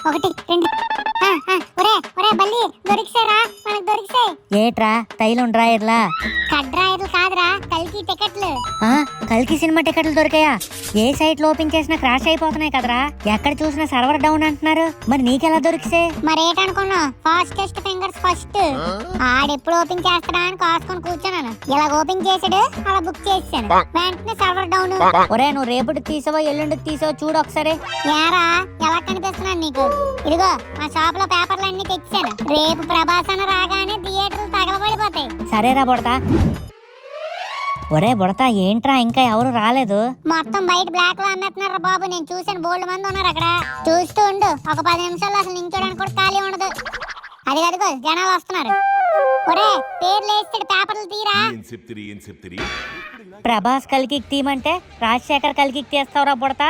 ఒకటి రెండు. ఒరే ఒరే బల్లి దొరికిసారా? మనకు దొరికిసాయి. ఏట్రా తైలం డ్రాయర్లా? కడ్రాయర్లు కాదురా, కల్కి టికెట్లు. కల్కి సినిమా టికెట్లు దొరికాయా? ఏ సైట్ లో ఓపెన్ చేసినా క్రాష్ అయిపోతున్నాయి కదరా, ఎక్కడ చూసినా సర్వర్ డౌన్ అంటున్నారు. మరి నీకెలా దొరికిసే? మరేటనుకున్నా, ఫాస్టెస్ట్ ఫింగర్స్ ఫస్ట్. ఆడెప్పుడు ఓపెన్ చేస్తాడా అని కాసుకొని కూర్చున్నాను. ఇలా ఓపెన్ చేసాడు, అలా బుక్ చేసాను, వెంటనే సర్వర్ డౌన్. ఒరే నువ్వు రేపుడికి తీసావో ఎల్లుండికి తీసావో చూడు ఒకసారి. యారా ఎలా కనిపిస్తున్నాను నీకు? ఇదిగో మా షాప్ లో పేపర్లు అన్ని తెచ్చాను. రేపు ప్రభాస్ అని రాగానే థియేటర్లు తగలబడిపోతాయి. సరేరా బుడతా. ఒరే బుడతా ఏంట్రా ఇంకా ఎవరు రాలేదు? మొత్తం బయట బ్లాక్ లో అమ్మేస్తున్నారు బాబు. నేను చూసాను, బోల్డ్ మంది ఉన్నారు అక్కడ. చూస్తూ ఉండు, ఒక 10 నిమిషాల్లో అసలు నించోడానికి కూడా ఖాళీ ఉండదు. అదిగో జనాలు వస్తున్నారు. ఒరే పేర్లు వేస్తాడు, పేపర్లు తీరా. ప్రభాస్ కలికి తీయమంటే రాజశేఖర్ కలికి తీస్తావురా బుడతా?